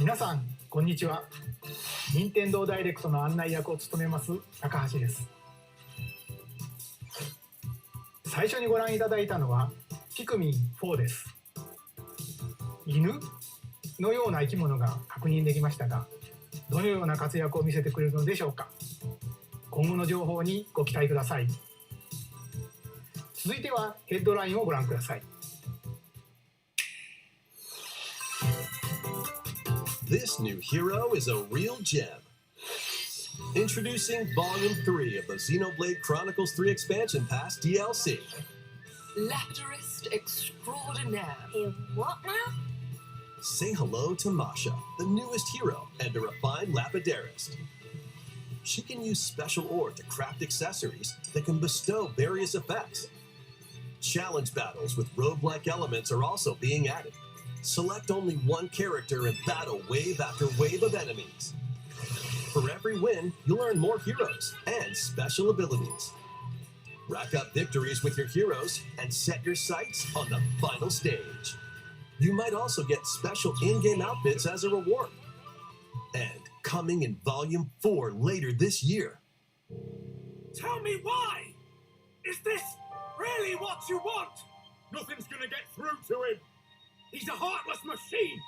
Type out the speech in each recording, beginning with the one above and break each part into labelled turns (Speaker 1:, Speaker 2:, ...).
Speaker 1: 皆さんこんにちは。任天堂ダイレクトの案内役を務めます高橋です。最初にご覧いただいたのはピクミン4です。犬のような生き物が確認できましたが、どのような活躍を見せてくれるのでしょうか。今後の情報にご期待ください。続いてはヘッドラインをご覧ください。
Speaker 2: This new hero is a real gem. Introducing Volume 3 of the Xenoblade Chronicles 3 Expansion Pass DLC.
Speaker 3: Lapidurist extraordinaire.
Speaker 4: In what now?
Speaker 2: Say hello to Masha, the newest hero and a refined Lapidarist. She can use special ore to craft accessories that can bestow various effects. Challenge battles with roguelike elements are also being added. Select only one character and battle wave after wave of enemies. For every win, you'll earn more heroes and special abilities. Rack up victories with your heroes and set your sights on the final stage. You might also get special in-game outfits as a reward. And coming in Volume 4 later this year.
Speaker 5: Tell me why! Is this really what you want? Nothing's gonna get through to him. He's a heartless machine.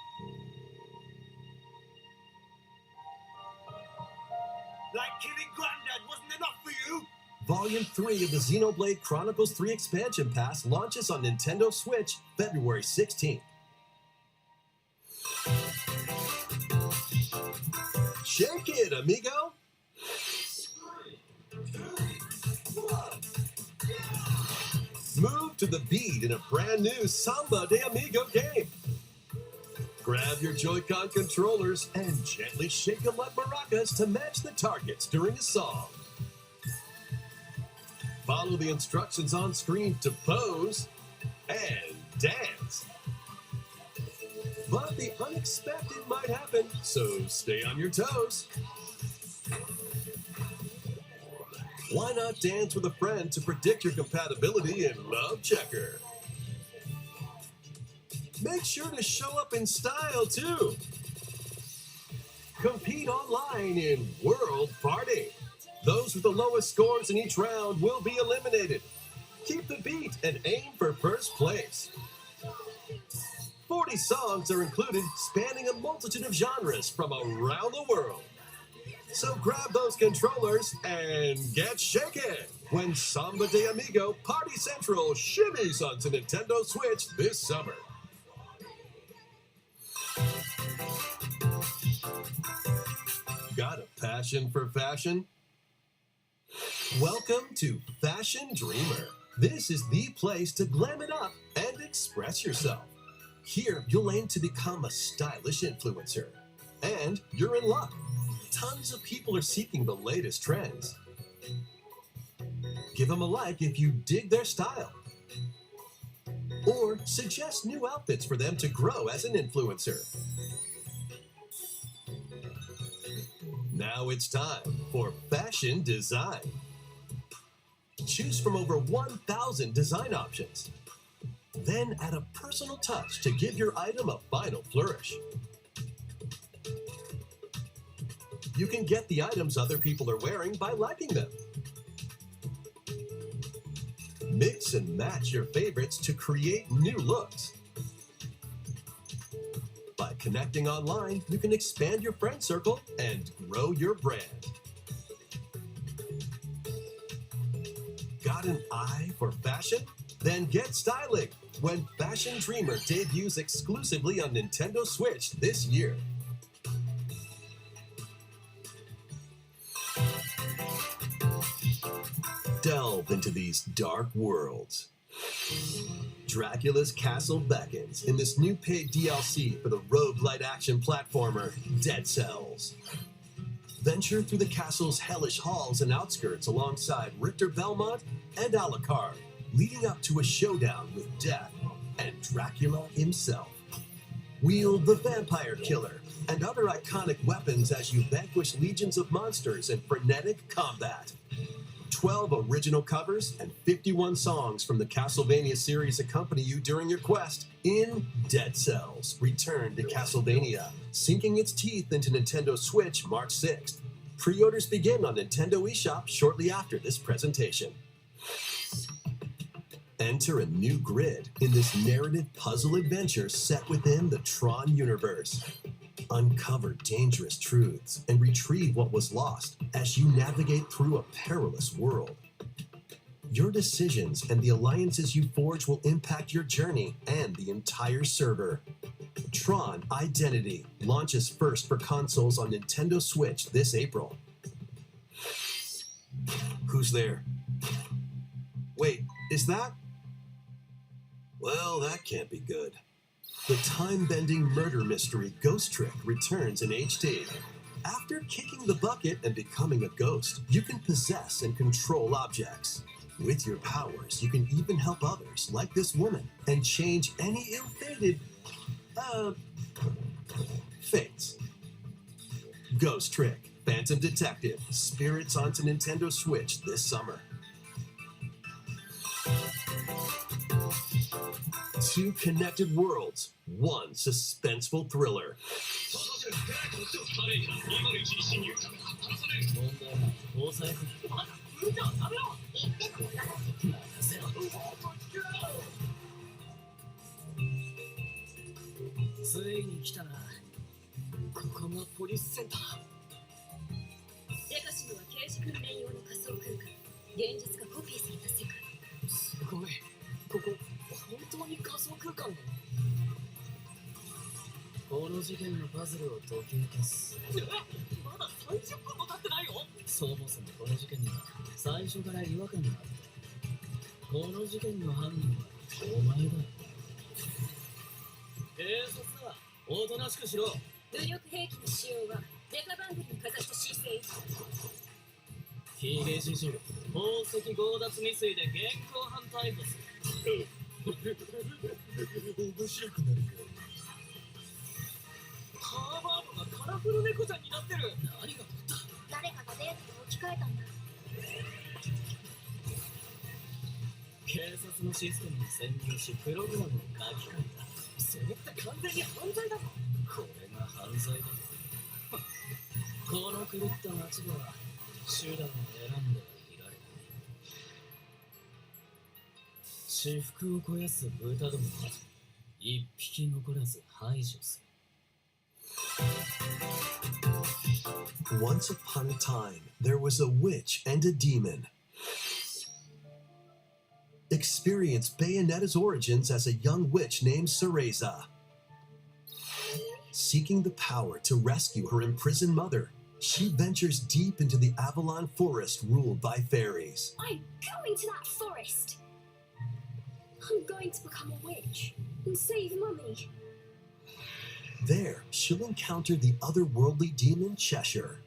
Speaker 5: Like killing Granddad wasn't enough for you?
Speaker 2: Volume 3 of the Xenoblade Chronicles 3 Expansion Pass launches on Nintendo Switch February 16th. Shake it, amigo! Move to the beat in a brand new Samba de Amigo game. Grab your Joy-Con controllers and gently shake them like maracas to match the targets during a song. Follow the instructions on screen to pose and dance. But the unexpected might happen, so stay on your toes. Why not dance with a friend to predict your compatibility in Love Checker? Make sure to show up in style, too. Compete online in World Party. Those with the lowest scores in each round will be eliminated. Keep the beat and aim for first place. 40 songs are included, spanning a multitude of genres from around the world. So grab those controllers and get shaken when Samba de Amigo Party Central shimmies onto Nintendo Switch this summer. Got a passion for fashion? Welcome to Fashion Dreamer. This is the place to glam it up and express yourself. Here, you'll aim to become a stylish influencer. And you're in luck. Tons of people are seeking the latest trends. Give them a like if you dig their style. Or suggest new outfits for them to grow as an influencer. Now it's time for fashion design. Choose from over 1,000 design options. Then add a personal touch to give your item a final flourish. You can get the items other people are wearing by liking them. Mix and match your favorites to create new looks. By connecting online, you can expand your friend circle and grow your brand. Got an eye for fashion? Then get styling when Fashion Dreamer debuts exclusively on Nintendo Switch this year. Delve into these dark worlds. Dracula's castle beckons in this new paid DLC for the roguelite action platformer Dead Cells. Venture through the castle's hellish halls and outskirts alongside Richter Belmont and Alucard, leading up to a showdown with Death and Dracula himself. Wield the Vampire Killer and other iconic weapons as you vanquish legions of monsters in frenetic combat. 12 original covers and 51 songs from the Castlevania series accompany you during your quest in Dead Cells: Return to Castlevania, sinking its teeth into Nintendo Switch March 6th. Pre-orders begin on Nintendo eShop shortly after this presentation. Enter a new grid in this narrative puzzle adventure set within the Tron universe. Uncover dangerous truths and retrieve what was lost as you navigate through a perilous world. Your decisions and the alliances you forge will impact your journey and the entire server. Tron Identity launches first for consoles on Nintendo Switch this April. Who's there? Wait, is that? Well, that can't be good. The time-bending murder mystery Ghost Trick returns in HD. After kicking the bucket and becoming a ghost, you can possess and control objects. With your powers, you can even help others, like this woman, and change any ill-fated, fates. Ghost Trick, Phantom Detective, Spirits onto Nintendo Switch this summer. Two connected worlds, one suspenseful thriller. Once upon a time, there was a witch and a demon. Experience Bayonetta's origins as a young witch named Cereza. Seeking the power to rescue her imprisoned mother, She ventures deep into the Avalon forest ruled by fairies.
Speaker 4: I'm going to that forest. I'm going to become a witch and save Mummy.
Speaker 2: There, she'll encounter the otherworldly demon Cheshire.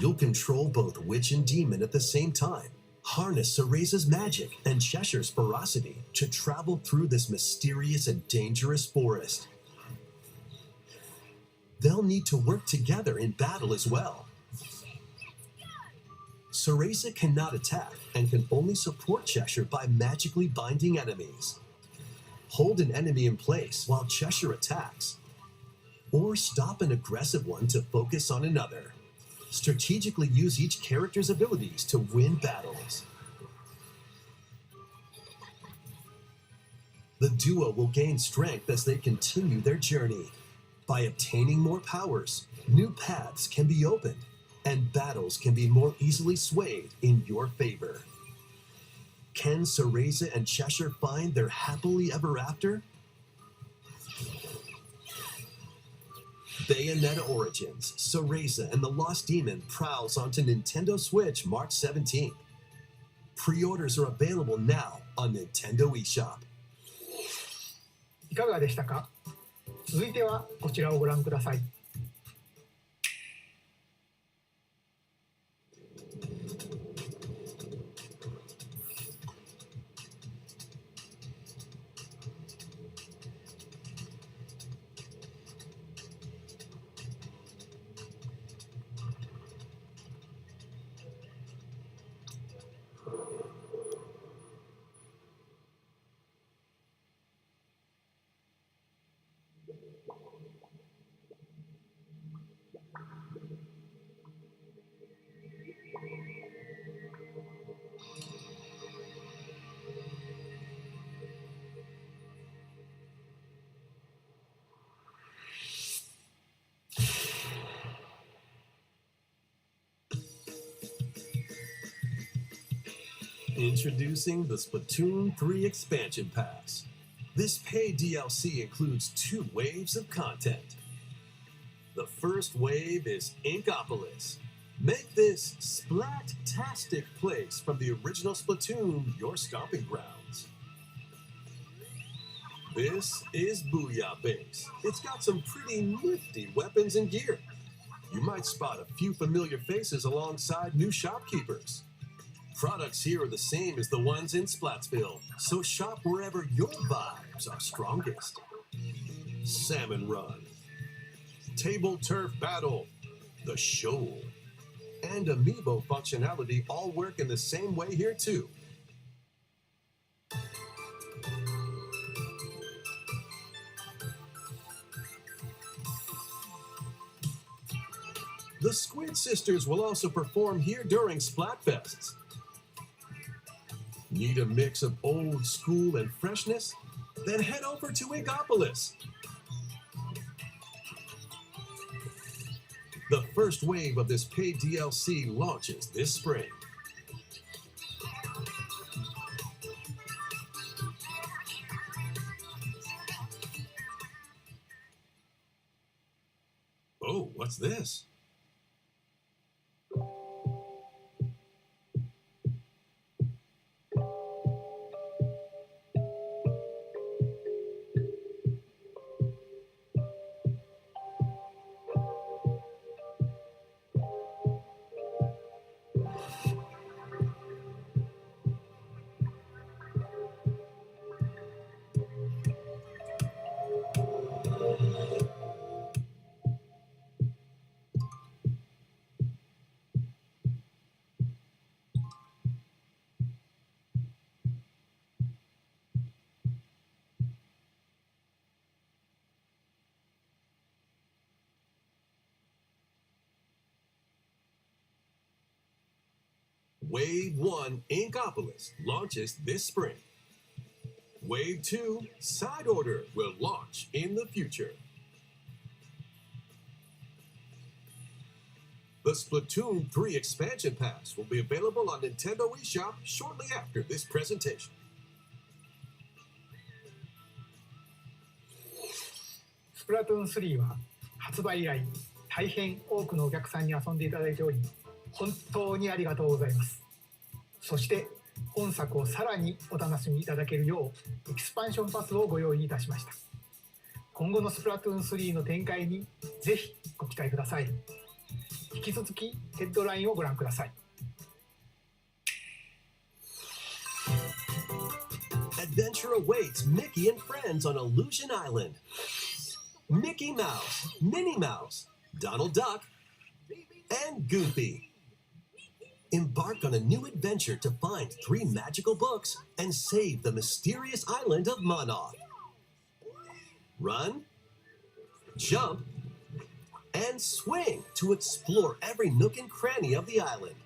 Speaker 2: You'll control both witch and demon at the same time. Harness Cereza's magic and Cheshire's ferocity to travel through this mysterious and dangerous forest. They'll need to work together in battle as well. Cereza cannot attack and can only support Cheshire by magically binding enemies. Hold an enemy in place while Cheshire attacks, or stop an aggressive one to focus on another. Strategically use each character's abilities to win battles. The duo will gain strength as they continue their journey. By obtaining more powers, new paths can be opened, and battles can be more easily swayed in your favor. Can Cereza and Cheshire find their happily ever after? Bayonetta Origins, Cereza and the Lost Demon prowls onto Nintendo Switch March 17th. Pre-orders are available now on Nintendo eShop.
Speaker 1: いかがでしたか？続いてはこちらをご覧ください。
Speaker 2: Introducing the Splatoon 3 Expansion Pass. This paid DLC includes 2 waves of content. The first wave is Inkopolis. Make this splat-tastic place from the original Splatoon your stomping grounds. This is Booyah Base. It's got some pretty nifty weapons and gear. You might spot a few familiar faces alongside new shopkeepers. Products here are the same as the ones in Splatsville, so shop wherever your vibes are strongest. Salmon Run, Table Turf Battle, The Shoal, and Amiibo functionality all work in the same way here too. The Squid Sisters will also perform here during Splatfests. Need a mix of old school and freshness? Then head over to Inkopolis. The first wave of this paid DLC launches this spring. Oh, what's this? Wave 1 Inkopolis launches this spring. Wave 2 Side Order will launch in the future. The Splatoon 3 Expansion Pass will be available on Nintendo eShop shortly after this presentation.
Speaker 1: Splatoon 3は発売以来大変多くのお客さんに遊んでいただいており、本当にありがとうございます。そして本作をさらにお楽しみいただけるようエキスパンションパスをご用意いたしました。今後のスプラトゥーン3の展開にぜひご期待ください。引き続きヘッドラインをご覧ください。
Speaker 2: Adventure awaits Mickey and friends on Illusion Island. Mickey Mouse, Minnie Mouse, Donald Duck, and Goofy embark on a new adventure to find 3 magical books and save the mysterious island of Monoth. Run, jump, and swing to explore every nook and cranny of the island.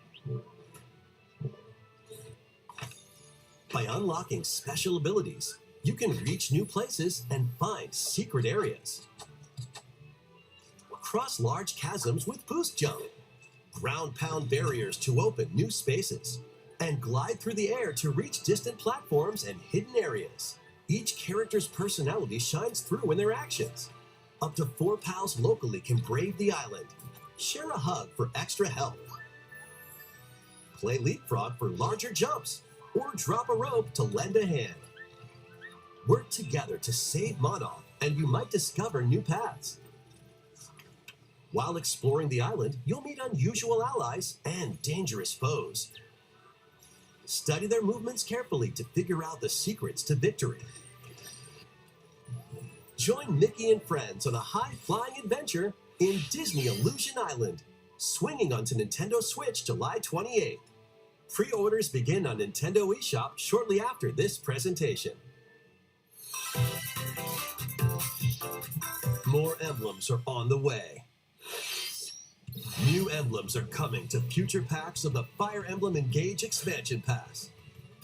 Speaker 2: By unlocking special abilities, you can reach new places and find secret areas. Cross large chasms with boost jump, ground pound barriers to open new spaces, and glide through the air to reach distant platforms and hidden areas. Each character's personality shines through in their actions. Up to 4 pals locally can brave the island, share a hug for extra help, play leapfrog for larger jumps, or drop a rope to lend a hand. Work together to save Monoth, and you might discover new paths. While exploring the island, you'll meet unusual allies and dangerous foes. Study their movements carefully to figure out the secrets to victory. Join Mickey and friends on a high-flying adventure in Disney Illusion Island, swinging onto Nintendo Switch July 28th. Pre-orders begin on Nintendo eShop shortly after this presentation. More emblems are on the way. New emblems are coming to future packs of the Fire Emblem Engage Expansion Pass.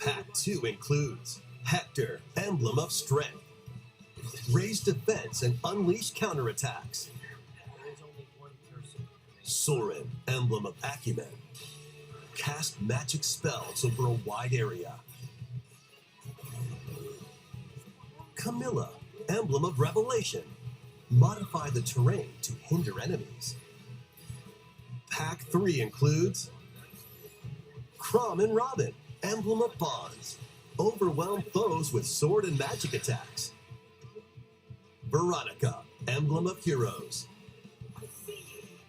Speaker 2: Pack 2 includes Hector, Emblem of Strength, Raise Defense and Unleash Counterattacks, Soren, Emblem of Acumen, Cast magic spells over a wide area, Camilla, Emblem of Revelation, modify the terrain to hinder enemies. Pack 3 includes Crom and Robin, Emblem of Bonds, overwhelm foes with sword and magic attacks. Veronica, Emblem of Heroes,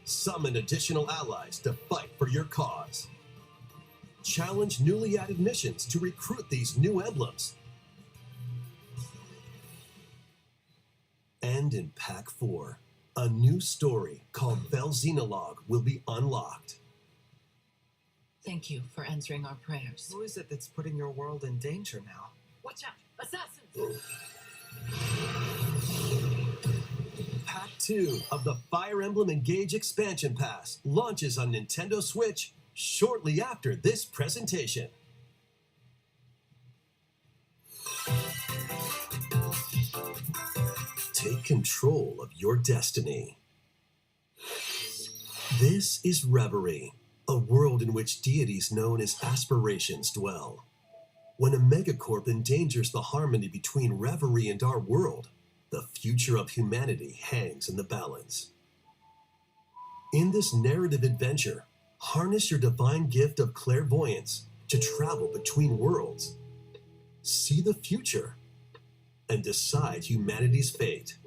Speaker 2: summon additional allies to fight for your cause. Challenge newly added missions to recruit these new emblems. And in Pack 4, a new story called Vel'Xenologue will be unlocked.
Speaker 3: Thank you for answering our prayers.
Speaker 6: Who is it that's putting your world in danger now?
Speaker 3: Watch out! Assassins!
Speaker 2: Pack 2 of the Fire Emblem Engage Expansion Pass launches on Nintendo Switch shortly after this presentation. Take control of your destiny. This is Reverie, a world in which deities known as aspirations dwell. When a megacorp endangers the harmony between Reverie and our world, the future of humanity hangs in the balance. In this narrative adventure, harness your divine gift of clairvoyance to travel between worlds, see the future, and decide humanity's fate.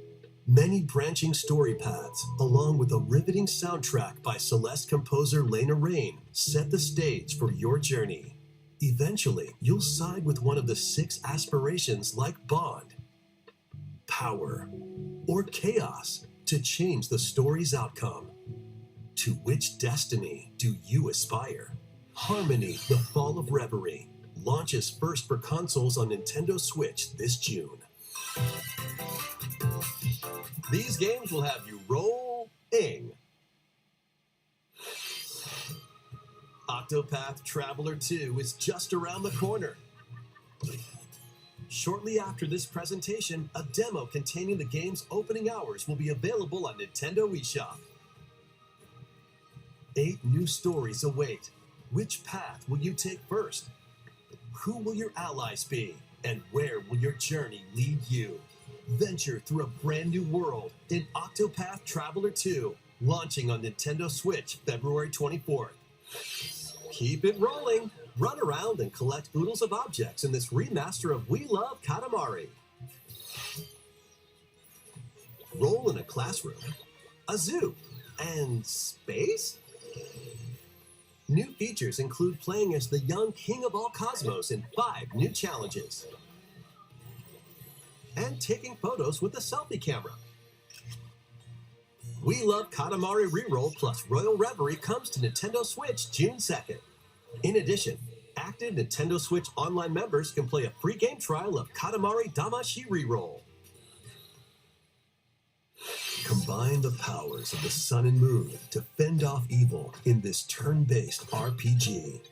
Speaker 2: Many branching story paths, along with a riveting soundtrack by Celeste composer Lena Raine, set the stage for your journey. Eventually, you'll side with one of the 6 aspirations like Bond, Power, or Chaos to change the story's outcome. To which destiny do you aspire? Harmony: The Fall of Reverie launches first for consoles on Nintendo Switch this June. These games will have you rolling. Octopath Traveler 2 is just around the corner. Shortly after this presentation, a demo containing the game's opening hours will be available on Nintendo eShop. 8 new stories await. Which path will you take first? Who will your allies be? And where will your journey lead you? Venture through a brand new world in Octopath Traveler 2 launching on Nintendo Switch February 24th. Keep it rolling. Run around and collect oodles of objects in this remaster of We Love Katamari. Roll in a classroom, a zoo, and space? New features include playing as the young king of all cosmos in 5 new challenges. And taking photos with a selfie camera. We Love Katamari Reroll plus Royal Reverie comes to Nintendo Switch June 2nd. In addition, active Nintendo Switch Online members can play a free game trial of Katamari Damashi Reroll. Combine the powers of the sun and moon to fend off evil in this turn-based RPG.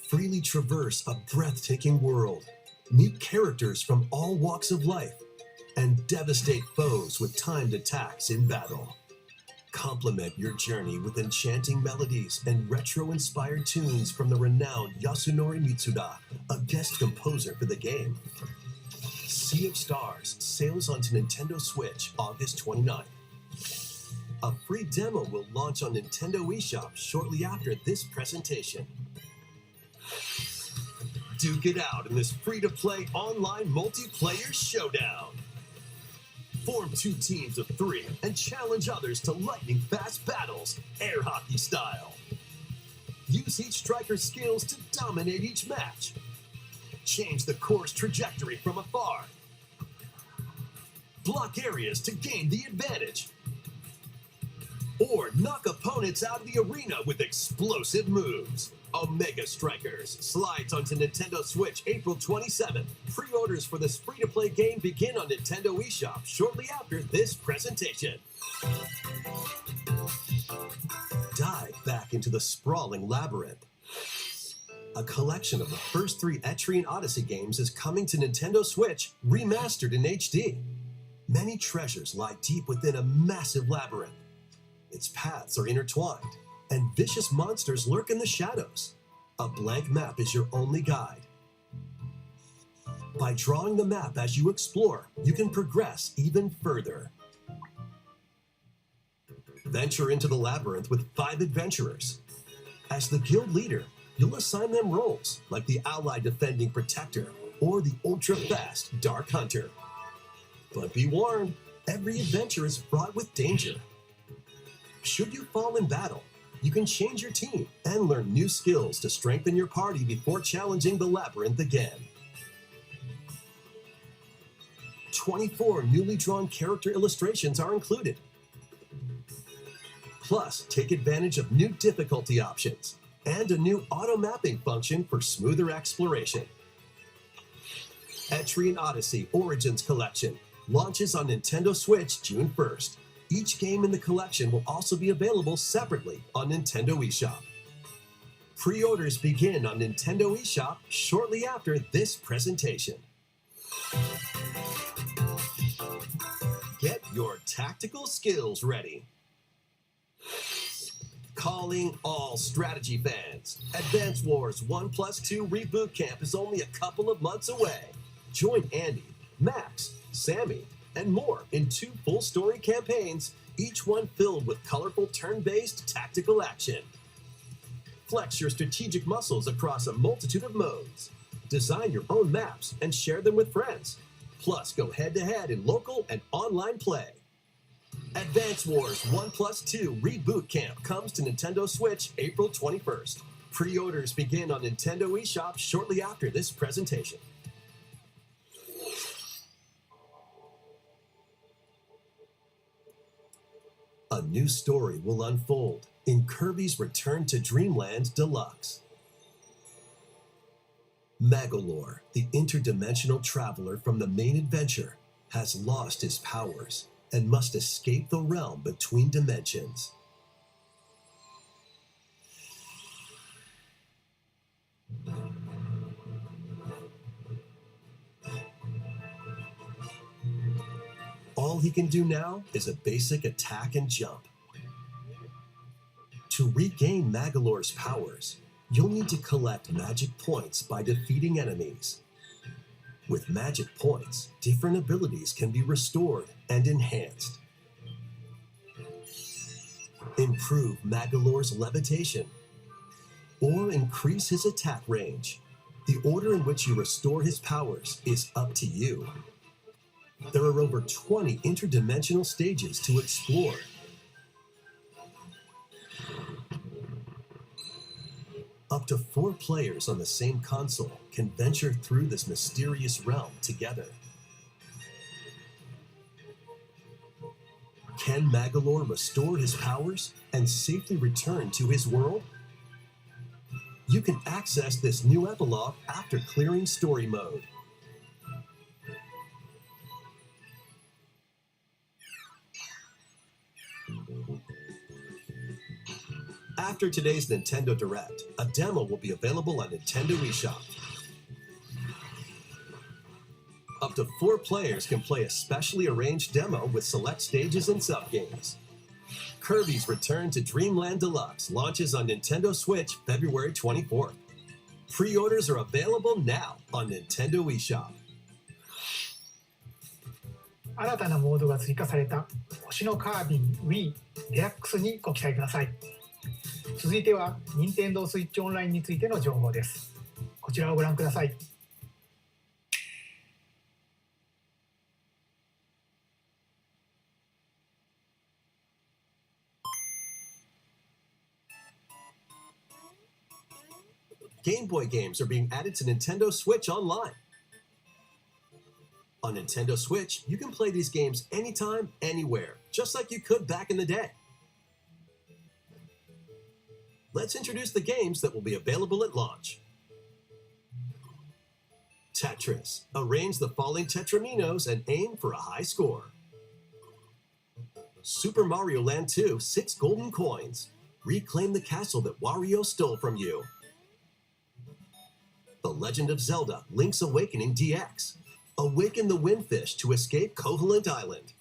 Speaker 2: Freely traverse a breathtaking world, meet characters from all walks of life, and devastate foes with timed attacks in battle. Complement your journey with enchanting melodies and retro-inspired tunes from the renowned Yasunori Mitsuda, a guest composer for the game. Sea of Stars sails onto Nintendo Switch August 29th. A free demo will launch on Nintendo eShop shortly after this presentation. Duke it out in this free-to-play online multiplayer showdown. Form 2 teams of 3 and challenge others to lightning-fast battles, air hockey style. Use each striker's skills to dominate each match. Change the course trajectory from afar. Block areas to gain the advantage. Or knock opponents out of the arena with explosive moves. Omega Strikers slides onto Nintendo Switch April 27th. Pre-orders for this free-to-play game begin on Nintendo eShop shortly after this presentation. Dive back into the sprawling labyrinth. A collection of the first 3 Etrian Odyssey games is coming to Nintendo Switch, remastered in HD. Many treasures lie deep within a massive labyrinth. Its paths are intertwined, and vicious monsters lurk in the shadows. A blank map is your only guide. By drawing the map as you explore, you can progress even further. Venture into the labyrinth with 5 adventurers. As the guild leader, you'll assign them roles like the Allied Defending Protector or the ultra-fast Dark Hunter. But be warned, every adventure is fraught with danger. Should you fall in battle, you can change your team and learn new skills to strengthen your party before challenging the labyrinth again. 24 newly drawn character illustrations are included. Plus, take advantage of new difficulty options and a new auto-mapping function for smoother exploration. Etrian Odyssey Origins Collection launches on Nintendo Switch June 1st. Each game in the collection will also be available separately on Nintendo eShop. Pre-orders begin on Nintendo eShop shortly after this presentation. Get your tactical skills ready. Calling all strategy fans. Advance Wars 1+2 Reboot Camp is only a couple of months away. Join Andy, Max, Sammy, and more in 2 full-story campaigns, each one filled with colorful turn-based tactical action. Flex your strategic muscles across a multitude of modes. Design your own maps and share them with friends. Plus, go head-to-head in local and online play. Advance Wars 1+2 Reboot Camp comes to Nintendo Switch April 21st. Pre-orders begin on Nintendo eShop shortly after this presentation. A new story will unfold in Kirby's Return to Dreamland Deluxe. Magolor, the interdimensional traveler from the main adventure, has lost his powers and must escape the realm between dimensions. All he can do now is a basic attack and jump. To regain Magolor's powers, you'll need to collect magic points by defeating enemies. With magic points, different abilities can be restored and enhanced. improve Magolor's levitation, or increase his attack range. The order in which you restore his powers is up to you. There are over 20 interdimensional stages to explore. Up to 4 players on the same console can venture through this mysterious realm together. Can Magolor restore his powers and safely return to his world? You can access this new epilogue after clearing story mode. After today's Nintendo Direct, a demo will be available on Nintendo eShop. Up to 4 players can play a specially arranged demo with select stages and subgames. Kirby's Return to Dreamland Deluxe launches on Nintendo Switch February 24th. Pre-orders are available now on Nintendo eShop.
Speaker 1: 新たなモードが追加された星のカービィ Wii デラックスにご期待ください。続いては任天堂スイッチオンラインについての情報です。こちらをご覧ください。
Speaker 2: Game Boy games are being added to Nintendo Switch Online. On Nintendo Switch, you can play these games anytime, anywhere, just like you could back in the day. Let's introduce the games that will be available at launch. Tetris. Arrange the falling tetraminos and aim for a high score. Super Mario Land 2, 6 golden coins. Reclaim the castle that Wario stole from you. The Legend of Zelda, Link's Awakening DX. Awaken the Windfish to escape Koholint Island.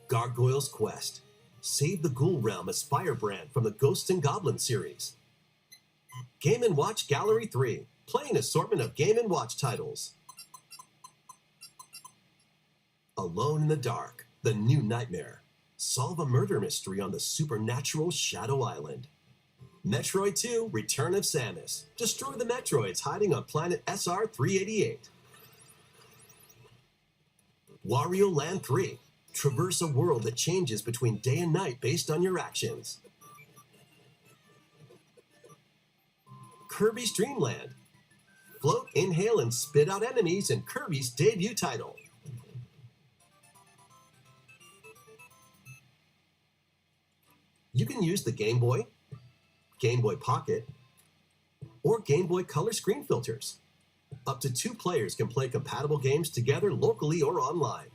Speaker 2: Gargoyle's Quest. Save the Ghoul Realm as Firebrand from the Ghosts and Goblins series. Game & Watch Gallery 3. Play an assortment of Game & Watch titles. Alone in the Dark, The New Nightmare. Solve a murder mystery on the supernatural Shadow Island. Metroid 2, Return of Samus. Destroy the Metroids hiding on planet SR-388. Wario Land 3. Traverse a world that changes between day and night based on your actions. Kirby's Dream Land. Float, inhale, and spit out enemies in Kirby's debut title. You can use the Game Boy, Game Boy Pocket, or Game Boy Color screen filters. Up to 2 players can play compatible games together locally or online.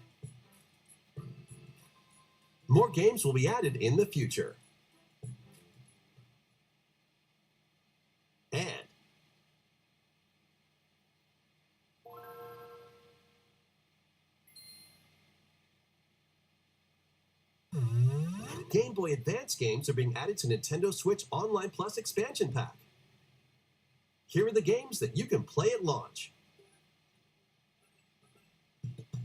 Speaker 2: More games will be added in the future. And Game Boy Advance games are being added to Nintendo Switch Online Plus expansion pack. Here are the games that you can play at launch.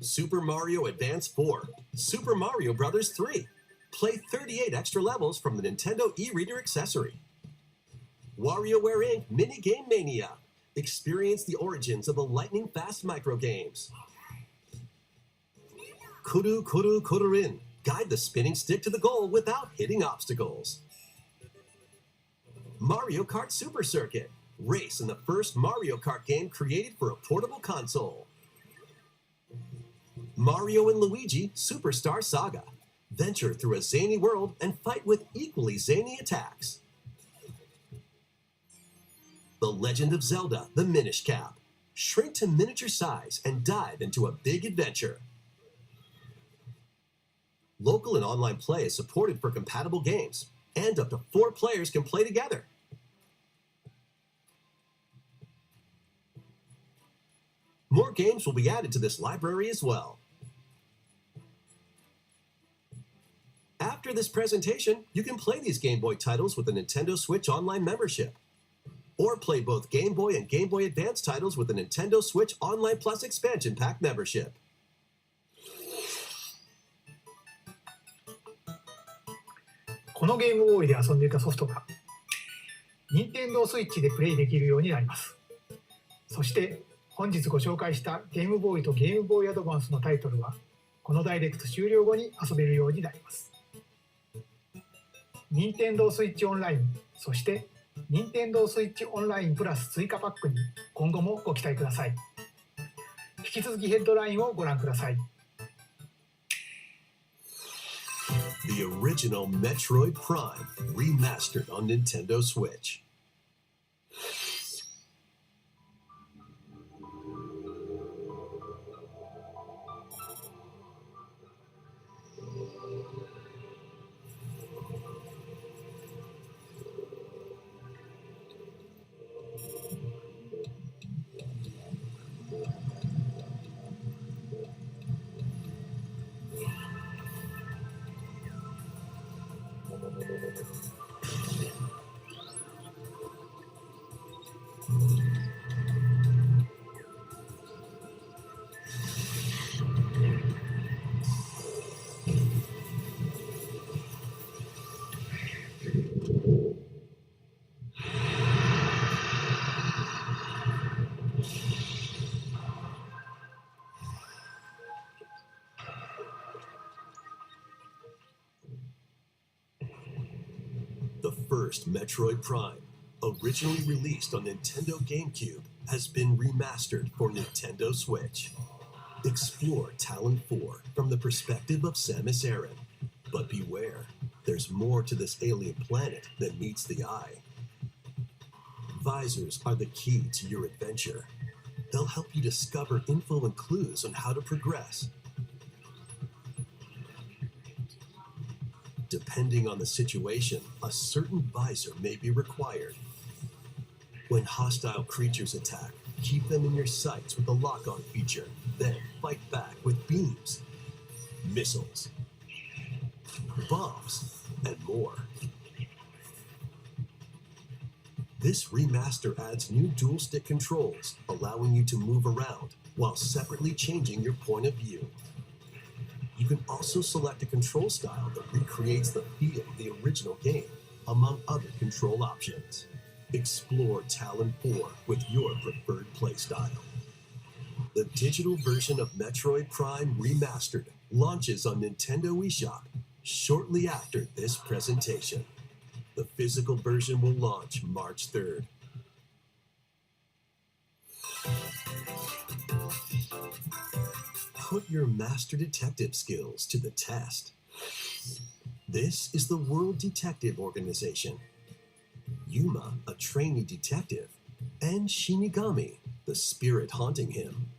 Speaker 2: Super Mario Advance 4, Super Mario Bros. 3. Play 38 extra levels from the Nintendo e-reader accessory. WarioWare Inc. Mini Game Mania. Experience the origins of the lightning-fast microgames. Kuru Kuru Kururin. Guide the spinning stick to the goal without hitting obstacles. Mario Kart Super Circuit. Race in the first Mario Kart game created for a portable console. Mario and Luigi Superstar Saga. Venture through a zany world and fight with equally zany attacks. The Legend of Zelda, The Minish Cap. Shrink to miniature size and dive into a big adventure. Local and online play is supported for compatible games, and up to 4 players can play together. More games will be added to this library as well. After this presentation, you can play these Game Boy titles with a Nintendo Switch Online membership, or play both Game Boy and Game Boy Advance titles with a Nintendo Switch Online Plus expansion pack membership.
Speaker 1: このゲームボーイで遊んでいたソフトが任天堂スイッチでプレイできるようになります。そして本日ご紹介したゲームボーイとゲームボーイアドバンスのタイトルはこのダイレクト終了後に遊べるようになります。任天堂スイッチオンライン、そして任天堂スイッチオンラインプラス追加パックに今後もご期待ください。引き続きヘッドラインをご覧ください。
Speaker 2: The original Metroid Prime remastered on Nintendo Switch. The first Metroid Prime, originally released on Nintendo GameCube, has been remastered for Nintendo Switch. Explore Talon 4 from the perspective of Samus Aran. But beware, there's more to this alien planet than meets the eye. Visors are the key to your adventure. They'll help you discover info and clues on how to progress. Depending on the situation, a certain visor may be required. When hostile creatures attack, keep them in your sights with the lock-on feature, then fight back with beams, missiles, bombs, and more. This remaster adds new dual-stick controls, allowing you to move around while separately changing your point of view. You can also select a control style that recreates the feel of the original game, among other control options. Explore Talon 4 with your preferred playstyle. The digital version of Metroid Prime Remastered launches on Nintendo eShop shortly after this presentation. The physical version will launch March 3rd. Put your master detective skills to the test. This is the World Detective Organization. Yuma, a trainee detective, and Shinigami, the spirit haunting him,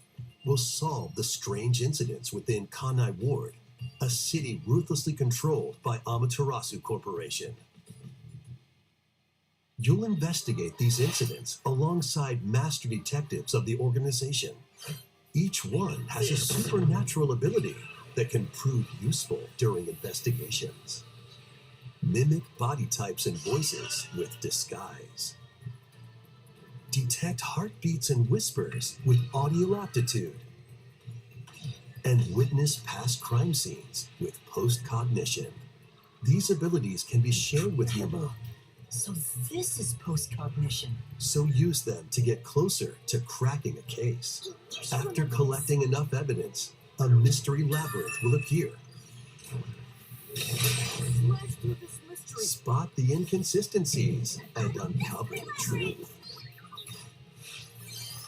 Speaker 2: will solve the strange incidents within Kanai Ward, a city ruthlessly controlled by Amaterasu Corporation. You'll investigate these incidents alongside master detectives of the organization. Each one has a supernatural ability that can prove useful during investigations. Mimic body types and voices with disguise. Detect heartbeats and whispers with audio aptitude. And witness past crime scenes with post-cognition. These abilities can be shared with Yuma.
Speaker 3: So this is post-cognition.
Speaker 2: So use them to get closer to cracking a case. After collecting enough evidence, a mystery labyrinth will appear. Spot the inconsistencies and uncover the truth.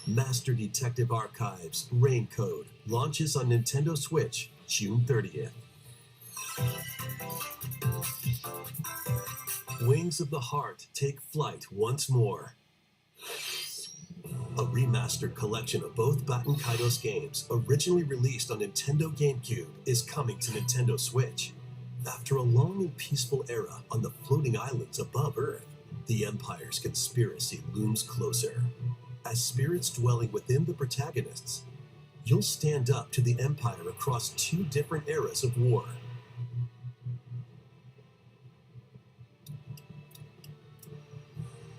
Speaker 2: Master Detective Archives Rain Code launches on Nintendo Switch June 30th. Wings of the Heart take flight once more. A remastered collection of both Baten Kaitos games, originally released on Nintendo GameCube, is coming to Nintendo Switch. After a long and peaceful era on the floating islands above Earth, the Empire's conspiracy looms closer. As spirits dwelling within the protagonists, you'll stand up to the Empire across two different eras of war.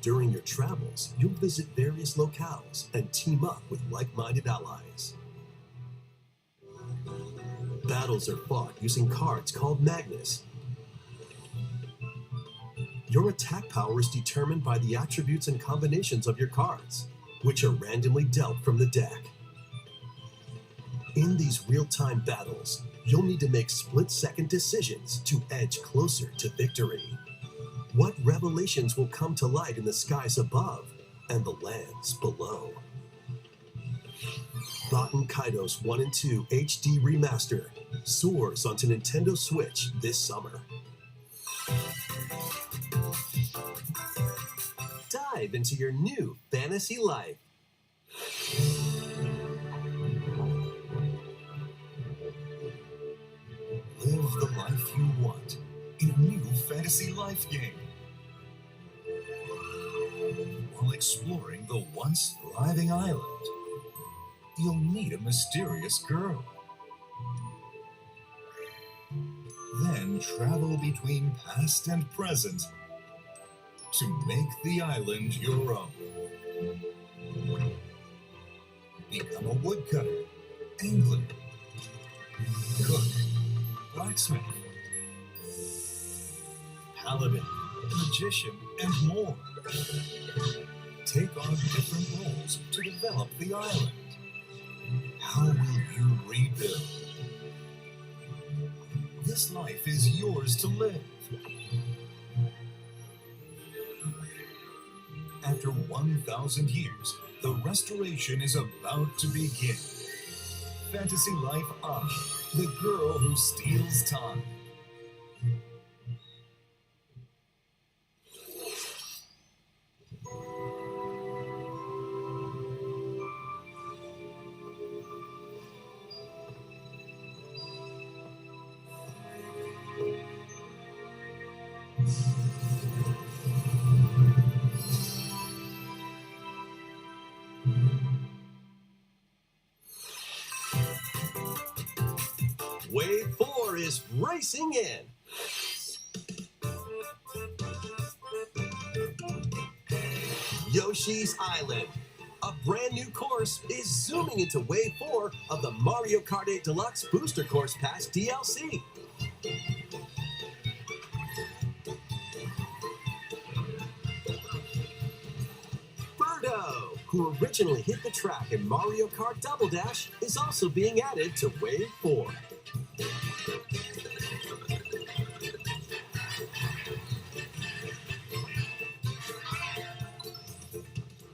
Speaker 2: During your travels, you'll visit various locales and team up with like-minded allies. Battles are fought using cards called Magnus. Your attack power is determined by the attributes and combinations of your cards, which are randomly dealt from the deck. In these real-time battles, you'll need to make split-second decisions to edge closer to victory. What revelations will come to light in the skies above and the lands below? Baten Kaitos 1 and 2 HD Remaster soars onto Nintendo Switch this summer. Dive into your new fantasy life.
Speaker 7: Live the life you want in a new fantasy life game. While exploring the once thriving island, you'll meet a mysterious girl. Then travel between past and present to make the island your own. Become a woodcutter, angler, cook, blacksmith, paladin, magician, and more. Take on different roles to develop the island. How will you rebuild? This life is yours to live. After 1,000 years, the restoration is about to begin. Fantasy Life on The Girl Who Steals Time.
Speaker 2: Wave 4 is racing in. Yoshi's Island. A brand new course is zooming into Wave 4 of the Mario Kart 8 Deluxe Booster Course Pass DLC. Birdo, who originally hit the track in Mario Kart Double Dash, is also being added to Wave 4.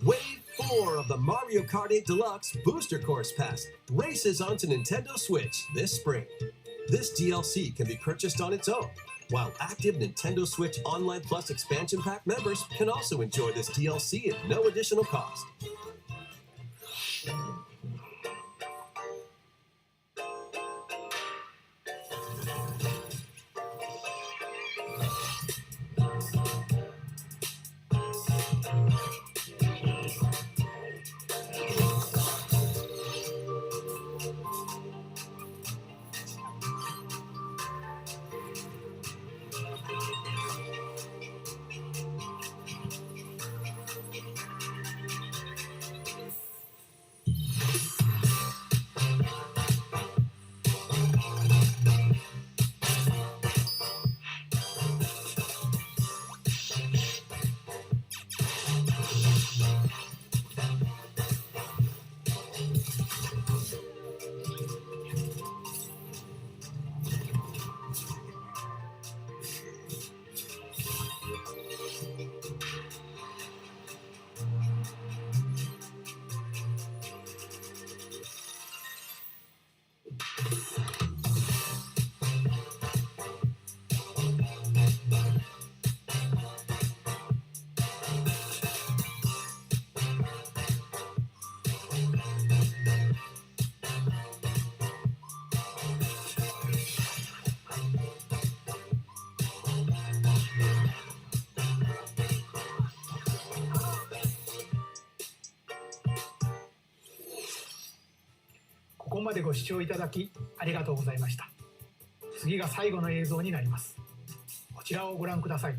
Speaker 2: Wave 4 of the Mario Kart 8 Deluxe Booster Course Pass races onto Nintendo Switch this spring. This DLC can be purchased on its own, while active Nintendo Switch Online Plus Expansion Pack members can also enjoy this DLC at no additional cost.
Speaker 1: ここまでご視聴いただきありがとうございました。次が最後の映像になります。こちらをご覧ください。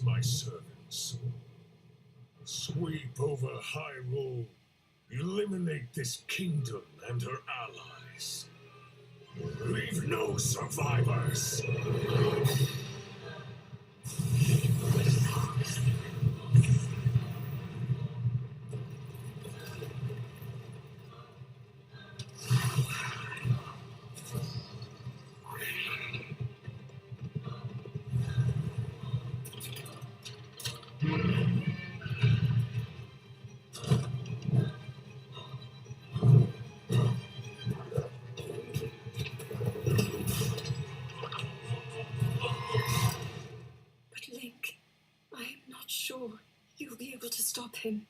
Speaker 8: my servants. Sweep over Hyrule. Eliminate this kingdom and her allies. Leave no survivors.
Speaker 4: But Link, I am not sure you'll be able to stop him.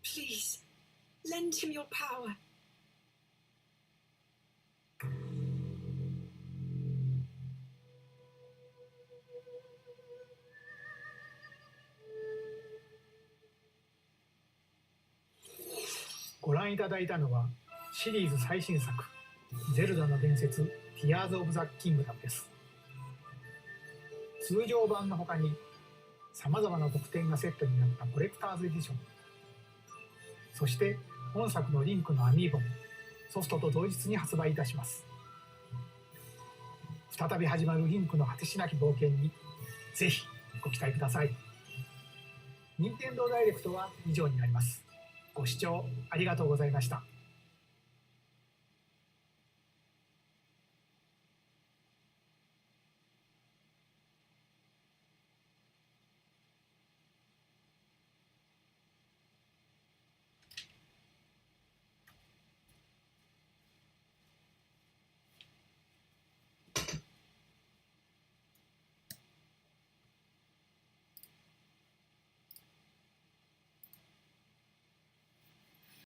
Speaker 4: Please, lend him your power.
Speaker 1: ご覧いただいたのはシリーズ最新作「ゼルダの伝説 Tears of the Kingdom」です。通常版の他にさまざまな特典がセットになったコレクターズエディション、そして本作のリンクのアミーボもソフトと同日に発売いたします。再び始まるリンクの果てしなき冒険にぜひご期待ください。任天堂ダイレクトは以上になります。ご視聴ありがとうございました。